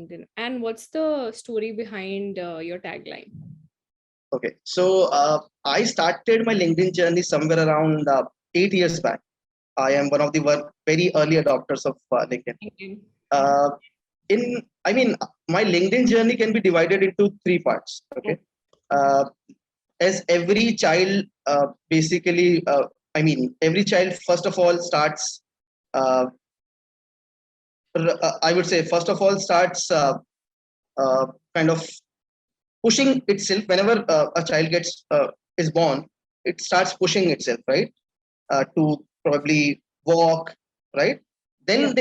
LinkedIn? And what's the story behind your tagline? Okay, so I started my LinkedIn journey somewhere around 8 years back. I am one of the very early adopters of LinkedIn. Uh, my LinkedIn journey can be divided into three parts. Okay, uh, as every child, every child first of all starts. Uh, I would say first of all starts kind of pushing itself whenever a child gets is born. It starts pushing itself, right, to probably walk, right. Then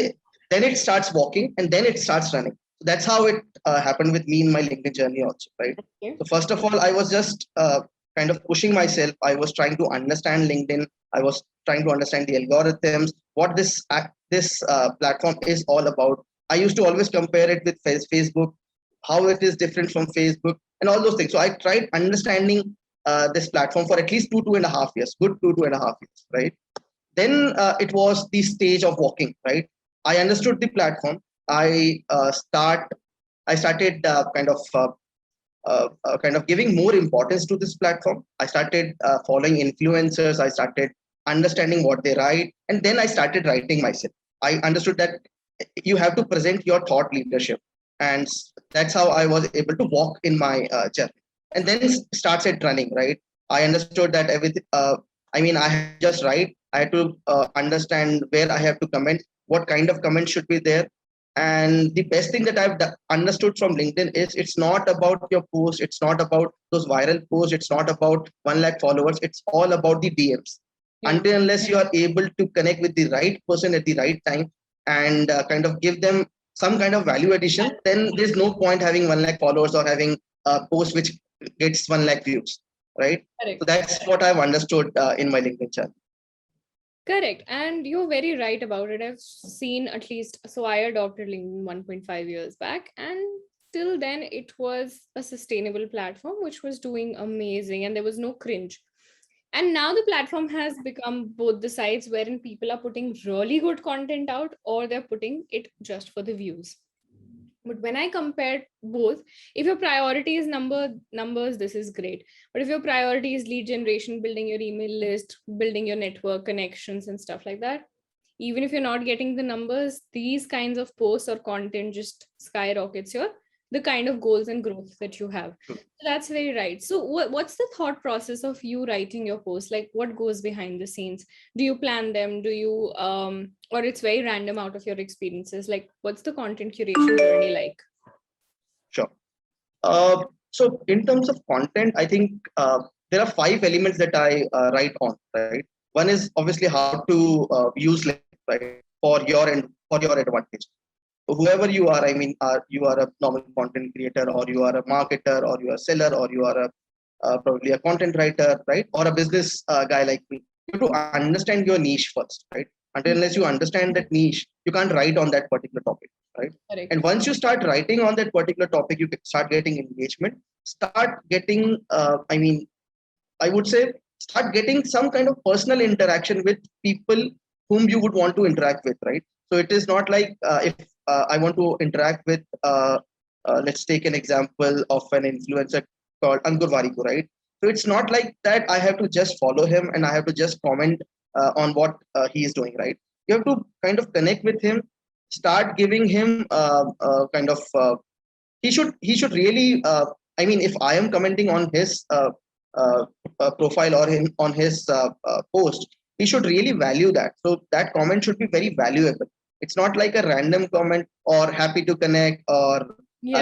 then it starts walking, and then it starts running. That's how it happened with me in my LinkedIn journey also, right. So first of all, I was just kind of pushing myself. I was trying to understand LinkedIn. I was trying to understand the algorithms, what this platform is all about. I used to always compare it with Facebook, how it is different from Facebook, and all those things. So I tried understanding this platform for at least 2.5 years, good 2.5 years, right? Then it was the stage of walking, right? I understood the platform. I started kind of giving more importance to this platform. I started following influencers. I started understanding what they write, and then I started writing myself. I understood that you have to present your thought leadership, and that's how I was able to walk in my journey. And then started running, right? I understood that everything. I had to just write. I had to understand where I have to comment, what kind of comment should be there. And the best thing that I've understood from LinkedIn is it's not about your post. It's not about those viral posts. It's not about 1 lakh followers. It's all about the DMs. Until unless you are able to connect with the right person at the right time and kind of give them some kind of value addition, then there's no point having 1 lakh followers or having a post which gets 1 lakh views, right? Correct. So that's what I've understood in my LinkedIn channel. Correct. And you're very right about it. I've seen at least, so I adopted LinkedIn 1.5 years back, and till then it was a sustainable platform which was doing amazing and there was no cringe. And now the platform has become both the sides wherein people are putting really good content out or they're putting it just for the views. But when I compare both, if your priority is numbers, this is great. But if your priority is lead generation, building your email list, building your network connections and stuff like that, even if you're not getting the numbers, these kinds of posts or content just skyrockets the kind of goals and growth that you have. So that's very right. So what's the thought process of you writing your posts? Like, what goes behind the scenes? Do you plan them? Do you or it's very random out of your experiences? Like, what's the content curation journey like? Sure. So in terms of content, I think there are 5 elements that I write on, right? One is obviously how to use LinkedIn, right, for your advantage. Whoever you are, you are a normal content creator, or you are a marketer, or you are a seller, or you are probably a content writer, right, or a business guy like me. You have to understand your niche first, right? Until unless you understand that niche, you can't write on that particular topic, right? Correct. And once you start writing on that particular topic, you start getting engagement, start getting, I would say, start getting some kind of personal interaction with people whom you would want to interact with, right? So it is not like if I want to interact with, let's take an example of an influencer called Ankur Warikoo, right? So it's not like that I have to just follow him and I have to just comment on what he is doing, right? You have to kind of connect with him, start giving him he should really, if I am commenting on his profile or on his post, he should really value that. So that comment should be very valuable. It's not like a random comment or happy to connect or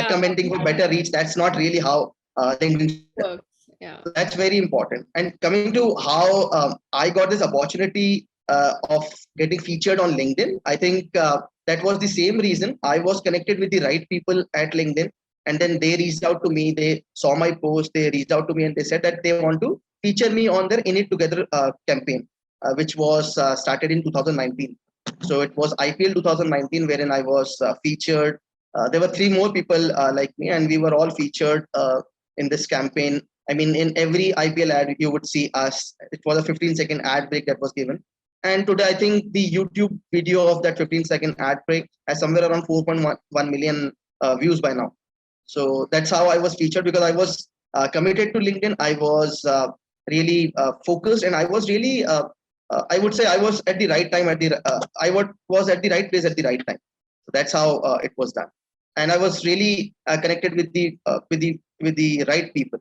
commenting for better reach. That's not really how LinkedIn works. Yeah. So that's very important. And coming to how I got this opportunity of getting featured on LinkedIn, I think that was the same reason. I was connected with the right people at LinkedIn. And then they reached out to me. They saw my post. They reached out to me and they said that they want to feature me on their In It Together campaign, which was started in 2019. So it was IPL 2019, wherein I was featured. There were 3 more people like me, and we were all featured in this campaign. In every IPL ad, you would see us. It was a 15-second ad break that was given. And today, I think the YouTube video of that 15-second ad break has somewhere around 4.1 million views by now. So that's how I was featured, because I was committed to LinkedIn. I was really focused, and I was really, I would say, I was at the right time was at the right place at the right time. So that's how it was done, and I was really connected with the right people.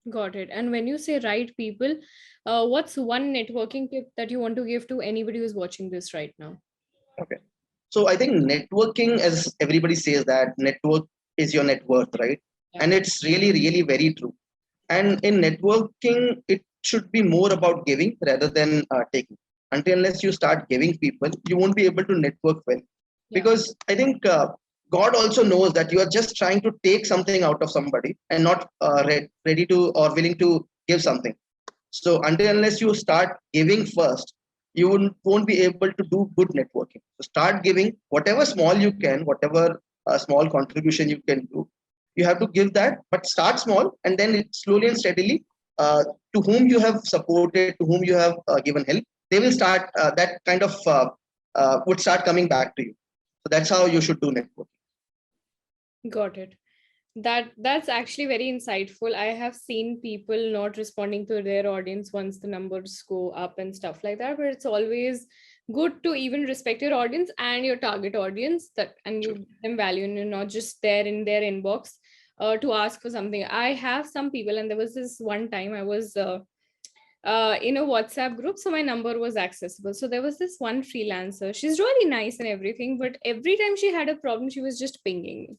Got it. And when you say right people, what's one networking tip that you want to give to anybody who's watching this right now? Okay. So I think networking, as everybody says, that network is your net worth, right? Yeah. And it's really, really very true. And in networking, it should be more about giving rather than taking. Until unless you start giving people, you won't be able to network well. Yeah. Because I think God also knows that you are just trying to take something out of somebody and not ready to or willing to give something. So until unless you start giving first, you won't be able to do good networking. So start giving whatever small you can, whatever small contribution you can do. You have to give that, but start small, and then it slowly and steadily, to whom you have supported, to whom you have given help, they will start that kind of would start coming back to you. So that's how you should do networking. Got it. That's actually very insightful. I have seen people not responding to their audience once the numbers go up and stuff like that, but it's always good to even respect your audience and your target audience, that and you Sure. give them value, and you're not just there in their inbox to ask for something. I have some people, and there was this one time I was in a WhatsApp group, so my number was accessible. So there was this one freelancer. She's really nice and everything, but every time she had a problem, she was just pinging me.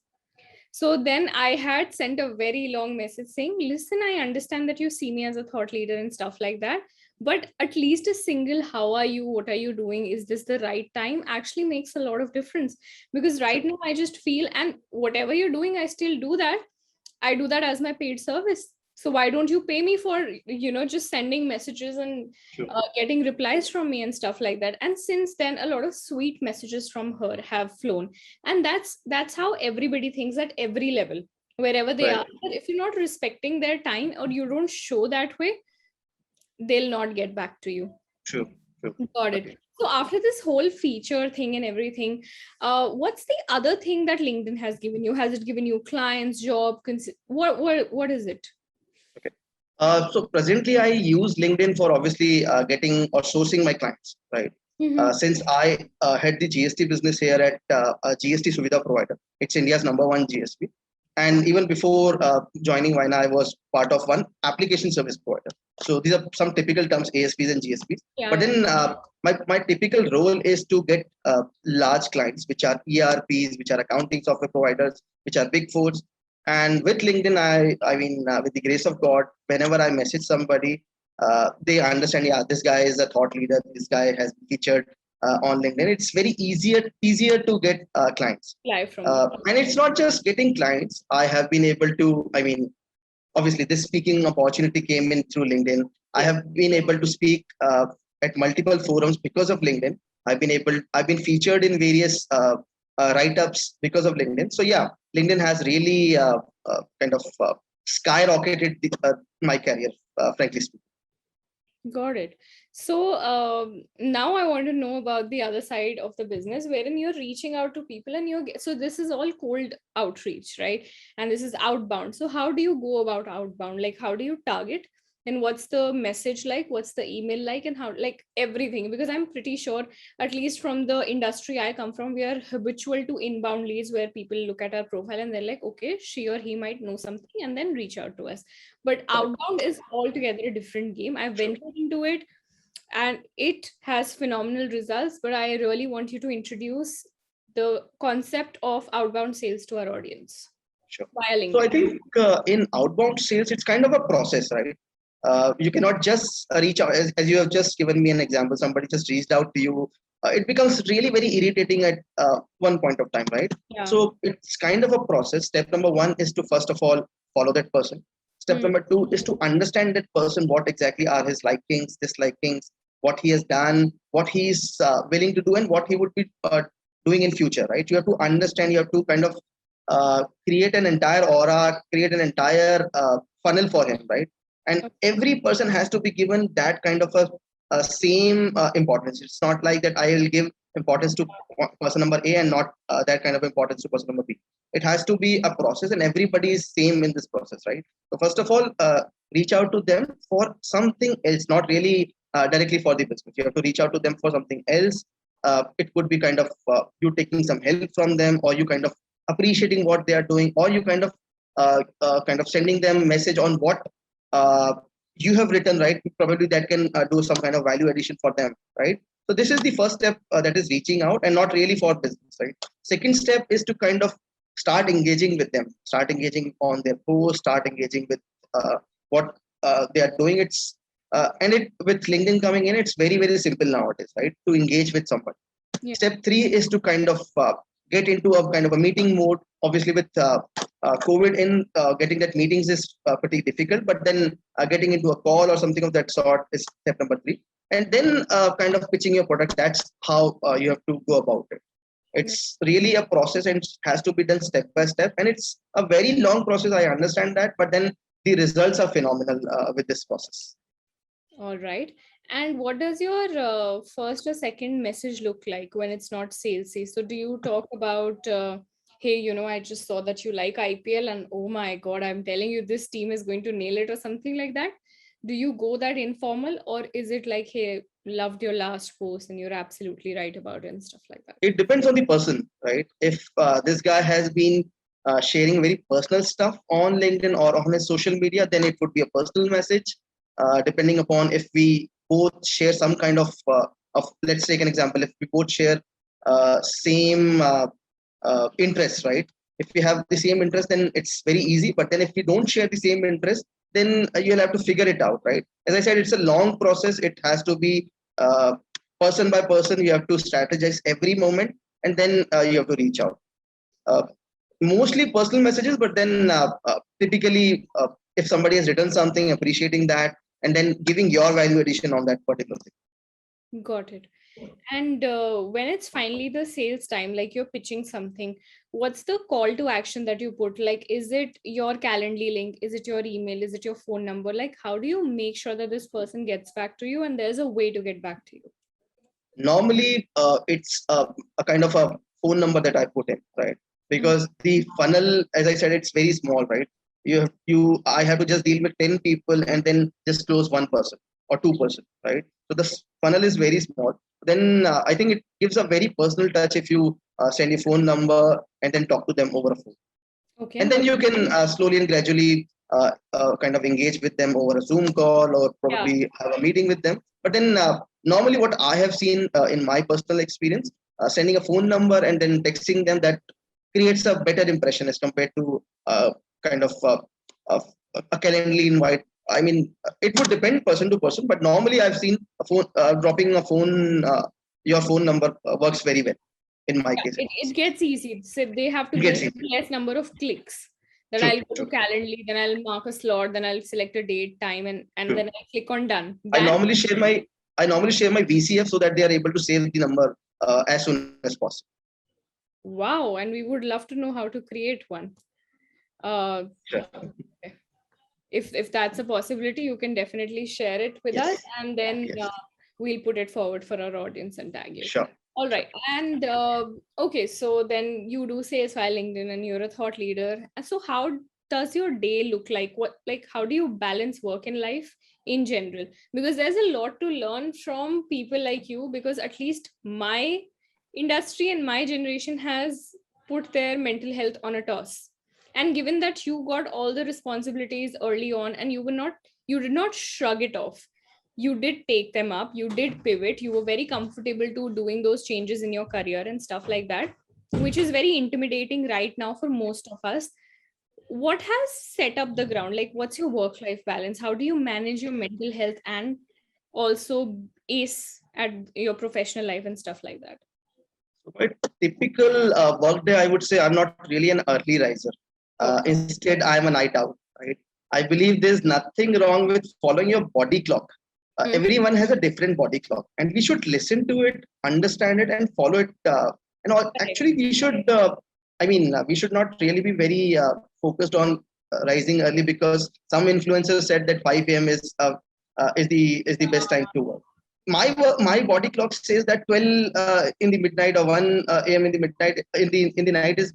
So then I had sent a very long message saying, listen, I understand that you see me as a thought leader and stuff like that, but at least a single how are you, what are you doing, is this the right time, actually makes a lot of difference. Because right now I just feel, and whatever you're doing, I still do that. I do that as my paid service. So why don't you pay me for, just sending messages and Sure. getting replies from me and stuff like that? And since then, a lot of sweet messages from her have flown. And that's how everybody thinks at every level, wherever they Right. are. But if you're not respecting their time, or you don't show that way, they'll not get back to you. True. True. Got it. Okay. So after this whole feature thing and everything, what's the other thing that LinkedIn has given you? Has it given you clients, job? What is it? Okay. So presently, I use LinkedIn for obviously getting or sourcing my clients, right? Mm-hmm. Since I had the GST business here at a GST Suvidha provider, it's India's number one GSP. And even before joining Vina, I was part of one application service provider. So these are some typical terms, ASPs and GSPs. Yeah, But yeah. then my typical role is to get large clients, which are ERPs, which are accounting software providers, which are big fours. And with LinkedIn, with the grace of God, whenever I message somebody, they understand, yeah, this guy is a thought leader. This guy has been featured on LinkedIn. It's very easier to get clients. Live from there. And it's not just getting clients. I have been able to, obviously, this speaking opportunity came in through LinkedIn. I Yeah. have been able to speak at multiple forums because of LinkedIn. I've been featured in various write-ups because of LinkedIn. So yeah, LinkedIn has really kind of skyrocketed my career, frankly speaking. Got it. So now I want to know about the other side of the business, wherein you're reaching out to people and so this is all cold outreach, right? And this is outbound. So how do you go about outbound? Like, how do you target? And what's the message like? What's the email like? And how, like, everything? Because I'm pretty sure, at least from the industry I come from, we are habitual to inbound leads, where people look at our profile and they're like, okay, she or he might know something, and then reach out to us. But Correct. outbound is altogether a different game. I've Sure. ventured into it and it has phenomenal results, but I really want you to introduce the concept of outbound sales to our audience Sure. via So I LinkedIn. think in outbound sales, it's kind of a process, right? You cannot just reach out, as you have just given me an example. Somebody just reached out to you. It becomes really very irritating at one point of time, right? Yeah. So it's kind of a process. Step number one is to first of all follow that person. Step Hmm. number two is to understand that person, what exactly are his likings, dislikings, what he has done, what he's willing to do, and what he would be doing in future, right? You have to understand. You have to kind of create an entire aura, create an entire funnel for him, right? And Okay. every person has to be given that kind of a same importance. It's not like that I will give importance to person number A and not that kind of importance to person number B. It has to be a process, and everybody is same in this process, right? So first of all, reach out to them for something else, not really directly for the business. You have to reach out to them for something else. It could be kind of you taking some help from them, or you kind of appreciating what they are doing, or you kind of sending them message on what uh, you have written, right? Probably that can do some kind of value addition for them, right? So this is the first step, that is reaching out, and not really for business, right? Second step is to kind of start engaging with them, start engaging on their posts, start engaging with what they are doing. It's and it with LinkedIn coming in, it's very very simple nowadays, right? To engage with someone. Yeah. Step three is to kind of get into a kind of a meeting mode. Obviously, with COVID in, getting that meetings is pretty difficult, but then getting into a call or something of that sort is step number three. And then kind of pitching your product. That's how you have to go about it. It's really a process, and it has to be done step by step. And it's a very long process. I understand that, but then the results are phenomenal with this process. All right. And what does your first or second message look like when it's not salesy? So do you talk about, hey, I just saw that you like IPL and oh my God, I'm telling you, this team is going to nail it or something like that? Do you go that informal, or is it like, hey, loved your last post and you're absolutely right about it and stuff like that? It depends on the person, right? If this guy has been sharing very personal stuff on LinkedIn or on his social media, then it would be a personal message. Depending upon if we both share some kind of, let's take an example. If we both share same interest, right? If we have the same interest, then it's very easy. But then if we don't share the same interest, then you'll have to figure it out, right? As I said, it's a long process. It has to be person by person. You have to strategize every moment, and then you have to reach out. Uh, Mostly personal messages, but then typically, if somebody has written something, appreciating that, and then giving your value addition on that particular thing. Got it. And when it's finally the sales time, like you're pitching something, what's the call to action that you put? Like, is it your Calendly link? Is it your email? Is it your phone number? Like, how do you make sure that this person gets back to you and there's a way to get back to you? Normally, it's a kind of a phone number that I put in, right? Because the funnel, as I said, it's very small, right? I have to just deal with 10 people and then just close one person or two-person, right? So the funnel is very small. Then I think it gives a very personal touch if you send your phone number and then talk to them over a phone. Okay. And then you can slowly and gradually kind of engage with them over a Zoom call, or probably have a meeting with them. But then normally what I have seen in my personal experience, sending a phone number and then texting them, that creates a better impression as compared to kind of uh, a Calendly invite. I mean, it would depend person to person, but normally I've seen a phone dropping a phone, your phone number works very well in my case. It gets easy. So they have to It go gets through easy. less number of clicks. Then True, I'll go to true, Calendly, then I'll mark a slot, then I'll select a date, time, and true. then I'll click on done. I Done. normally share my VCF so that they are able to save the number as soon as possible. Wow. And we would love to know how to create one. Uh, Sure. if that's a possibility, you can definitely share it with Yes. us, and then Yes. we'll put it forward for our audience and tag you. Sure. All right. And okay, so then you do sales via LinkedIn and you're a thought leader. So how does your day look like? How do you balance work and life in general? Because there's a lot to learn from people like you, because at least my industry and my generation has put their mental health on a toss. And given that you got all the responsibilities early on and you did not shrug it off, you did take them up, you did pivot, you were very comfortable to doing those changes in your career and stuff like that, which is very intimidating right now for most of us. What has set up the ground? Like, what's your work life balance? How do you manage your mental health and also ace at your professional life and stuff like that? So my typical work day, I would say I'm not really an early riser. Okay. Instead, I'm a night owl. Right? I believe there's nothing wrong with following your body clock. Everyone has a different body clock, and we should listen to it, understand it, and follow it. Actually, we should. We should not really be very focused on rising early, because some influencers said that 5 a.m. is the best time to work. my body clock says that 12 in the midnight or 1 a.m. in the midnight in the night is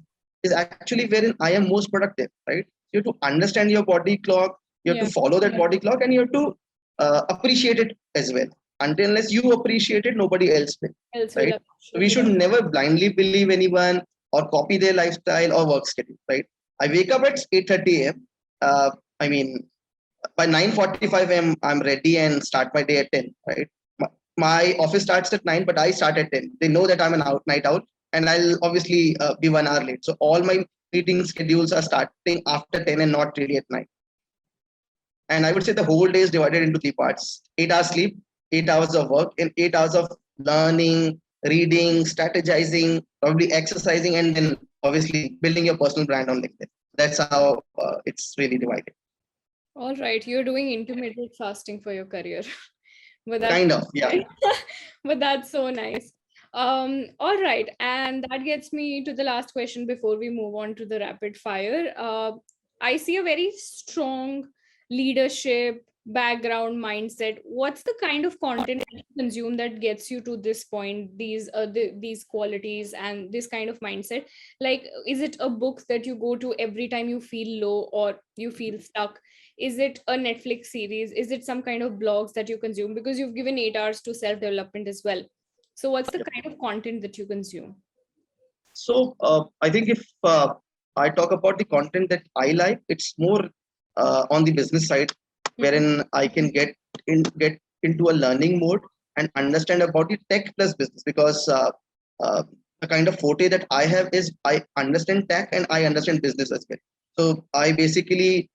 actually wherein I am most productive, right? You have to understand your body clock, you have to Yeah. follow that body clock, and you have to appreciate it as well. Until unless you appreciate it, nobody else will, Else will right? So we appreciate. should Yeah. never blindly believe anyone or copy their lifestyle or work schedule, right? I wake up at 8:30 a.m. I mean, by 9:45 a.m. I'm ready and start my day at 10, right? My office starts at 9, but I start at 10. They know that I'm an night out, and I'll obviously be 1 hour late. So all my meeting schedules are starting after 10 and not really at 9. And I would say the whole day is divided into three parts: 8 hours sleep, 8 hours of work, and 8 hours of learning, reading, strategizing, probably exercising, and then obviously building your personal brand on LinkedIn. That's how it's really divided. All right, you're doing intermittent fasting for your career. But that's Kind of, yeah. but that's so nice. All right, and that gets me to the last question before we move on to the rapid fire. I see a very strong leadership background mindset. What's the kind of content that you consume that gets you to this point, these qualities and this kind of mindset? Like, is it a book that you go to every time you feel low or you feel stuck? Is it a Netflix series? Is it some kind of blogs that you consume? Because you've given 8 hours to self development as well. So what's the kind of content that you consume? So I think if I talk about the content that I like, it's more on the business side, Mhm. wherein I can get into a learning mode and understand about the tech plus business, because uh, the kind of forte that I have is I understand tech and I understand business as well. So I basically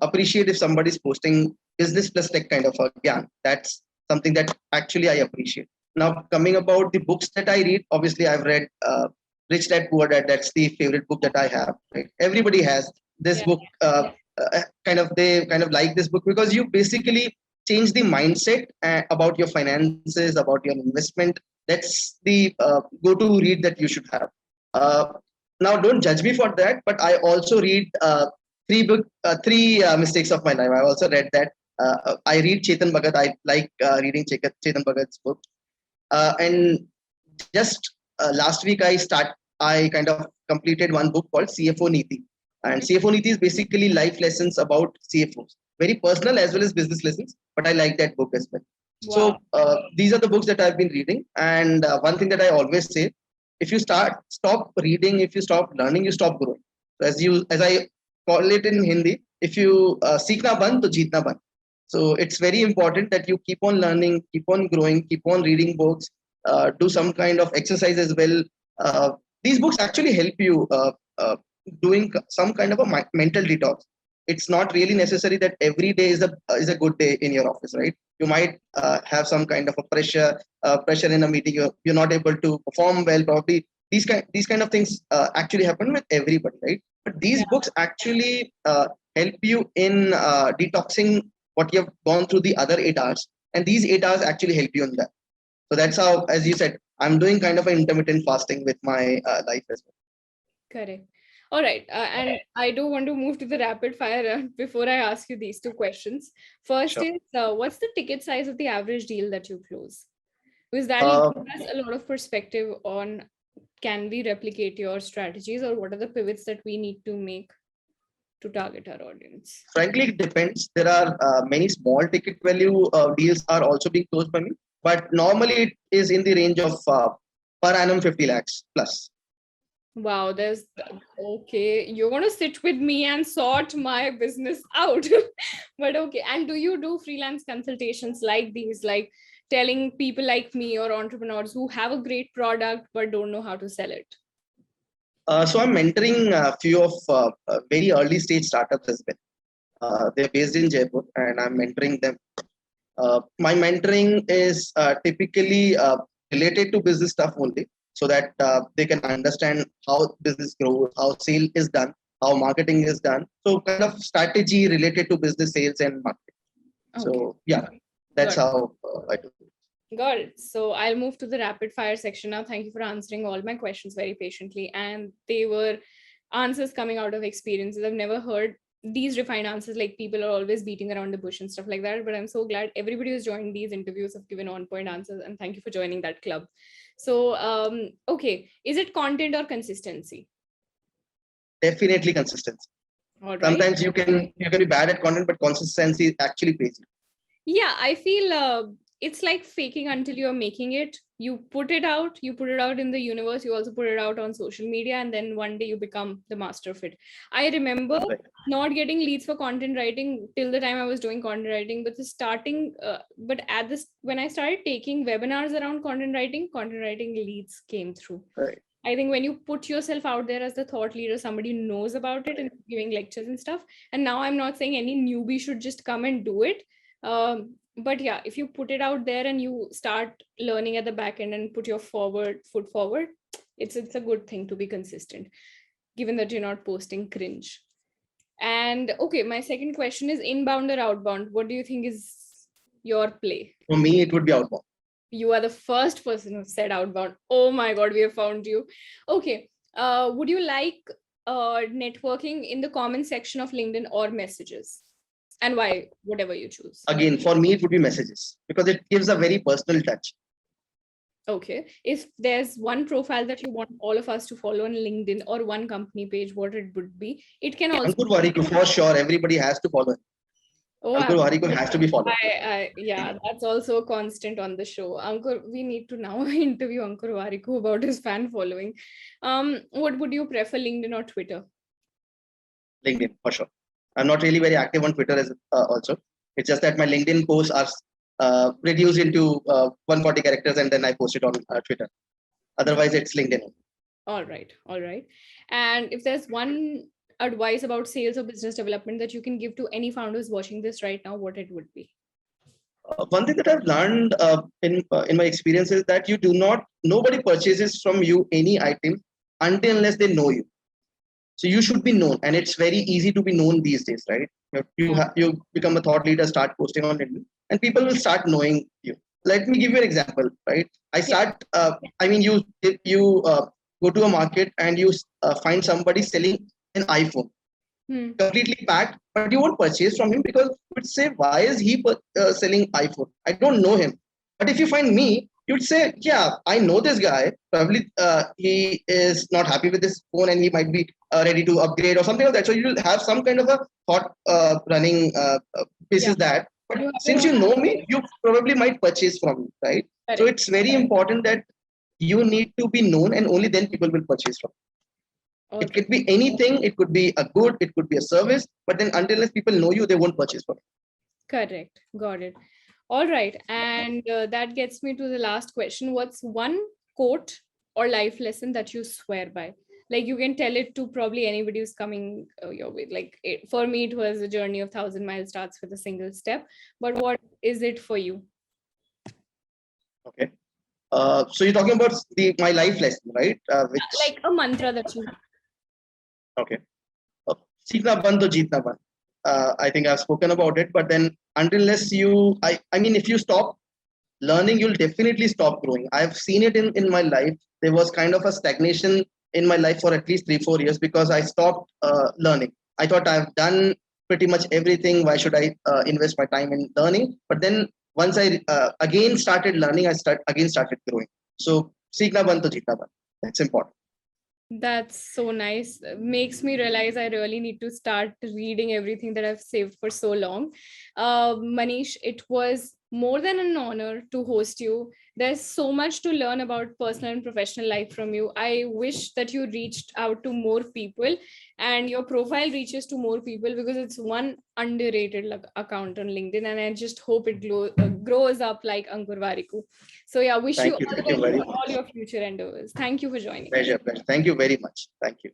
appreciate if somebody's posting business plus tech kind of a gyan. That's something that actually I appreciate. Now, coming about the books that I read, obviously I've read Rich Dad Poor Dad. That's the favorite book that I have. Right? Everybody has this Yeah. book. They kind of like this book because you basically change the mindset about your finances, about your investment. That's the go-to read that you should have. Uh, Now, don't judge me for that, but I also read three mistakes of my life. I also read that. I read Chetan Bhagat. I like reading Chetan Bhagat's book. And just last week I kind of completed one book called CFO Niti. And Mhm. CFO Niti is basically life lessons about CFOs, very personal as well as business lessons, but I like that book as well. Wow. So these are the books that I've been reading. And one thing that I always say, if you stop reading, if you stop learning, you stop growing. So as I call it in Hindi, if you seekna band to jeetna band. So it's very important that you keep on learning, keep on growing, keep on reading books, do some kind of exercise as well. Uh, these books actually help you doing some kind of a mental detox. It's not really necessary that every day is a good day in your office, right? You might have some kind of a pressure in a meeting. You're not able to perform well. Probably these kind of things actually happen with everybody, right? But these Yeah. books actually help you in detoxing what you have gone through the other 8 hours, and these 8 hours actually help you in that. So that's how, as you said, I'm doing kind of an intermittent fasting with my life as well. Correct. All right. And I do want to move to the rapid fire round before I ask you these two questions. First Sure. is, what's the ticket size of the average deal that you close? Because that'll Uh, give us a lot of perspective on, can we replicate your strategies, or what are the pivots that we need to make to target our audience? Frankly, it depends. There are many small ticket value deals are also being closed by me, but normally it is in the range of per annum 50 lakhs plus. Wow, okay. You're gonna sit with me and sort my business out. But okay. And do you do freelance consultations like these, like telling people like me or entrepreneurs who have a great product but don't know how to sell it? So I'm mentoring a few of very early stage startups as well. They're based in Jaipur, and I'm mentoring them. My mentoring is typically related to business stuff only, so that they can understand how business grows, how sale is done, how marketing is done. So kind of strategy related to business sales and marketing. Okay. So yeah, that's Got how I do it. Got it. So I'll move to the rapid fire section now. Thank you for answering all my questions very patiently. And they were answers coming out of experiences. I've never heard these refined answers, like people are always beating around the bush and stuff like that. But I'm so glad everybody who's joined these interviews have given on-point answers, and thank you for joining that club. So, okay, is it content or consistency? Definitely consistency. All right. Sometimes you can be bad at content, but consistency actually pays you. Yeah, I feel it's like faking until you're making it. You put it out in the universe, you also put it out on social media, and then one day you become the master of it. I remember not getting leads for content writing till the time I was doing content writing, but when I started taking webinars around content writing leads came through. Right. I think when you put yourself out there as the thought leader, somebody knows about it and giving lectures and stuff. And now I'm not saying any newbie should just come and do it. But yeah, if you put it out there and you start learning at the back end and put your foot forward, it's a good thing to be consistent, given that you're not posting cringe. And okay, my second question is inbound or outbound? What do you think is your play? For me, it would be outbound. You are the first person who said outbound. Oh my God, we have found you. Okay. Would you like networking in the comment section of LinkedIn or messages? And why? Whatever you choose. Again, for me, it would be messages because it gives a very personal touch. Okay. If there's one profile that you want all of us to follow on LinkedIn or one company page, what it would be? It can also Ankur Warikoo, for sure. Everybody has to follow. Oh, Ankur Warikoo has to be followed. Yeah, that's also a constant on the show. Ankur, we need to now interview Ankur Warikoo about his fan following. What would you prefer, LinkedIn or Twitter? LinkedIn, for sure. I'm not really very active on Twitter as also. It's just that my LinkedIn posts are reduced into 140 characters and then I post it on Twitter. Otherwise, it's LinkedIn. All right. And if there's one advice about sales or business development that you can give to any founders watching this right now, what it would be? One thing that I've learned in my experience is that nobody purchases from you any item unless they know you. So you should be known, and it's very easy to be known these days, right? You become a thought leader, start posting on LinkedIn, and people will start knowing you. Let me give you an example, right? You go to a market and you find somebody selling an iPhone, completely packed, but you won't purchase from him because you would say, why is he selling iPhone? I don't know him. But if you find me, you'd say, yeah, I know this guy. Probably he is not happy with this phone and he might be ready to upgrade or something like that. So you'll have some kind of a thought running basis that. But since you know me, you probably might purchase from me, right? Correct. So it's very important that you need to be known and only then people will purchase from you. Okay. It could be anything. It could be a good, it could be a service, but then until people know you, they won't purchase from you. Correct. Got it. All right. And that gets me to the last question. What's one quote or life lesson that you swear by? Like you can tell it to probably anybody who's coming your way. Like for me, it was a journey of 1,000 miles starts with a single step. But what is it for you? Okay. So you're talking about my life lesson, right? Like a mantra that you have. Okay. Seekna band to jeetna band. I think I've spoken about it, but then unless if you stop learning, you'll definitely stop growing. I've seen it in my life. There was kind of a stagnation in my life for at least 3-4 years because I stopped learning. I thought I've done pretty much everything. Why should I invest my time in learning? But then once I again started learning, I started growing. So seekna band to jeetna band. That's important. That's so nice. Makes me realize I really need to start reading everything that I've saved for so long. Manish, it was more than an honor to host you. There's so much to learn about personal and professional life from you. I wish that you reached out to more people and your profile reaches to more people because it's one underrated account on LinkedIn. And I just hope it grows up like Ankur Warikoo. So yeah, wish you all your future endeavors. Thank you for joining. Pleasure. Thank you very much. Thank you.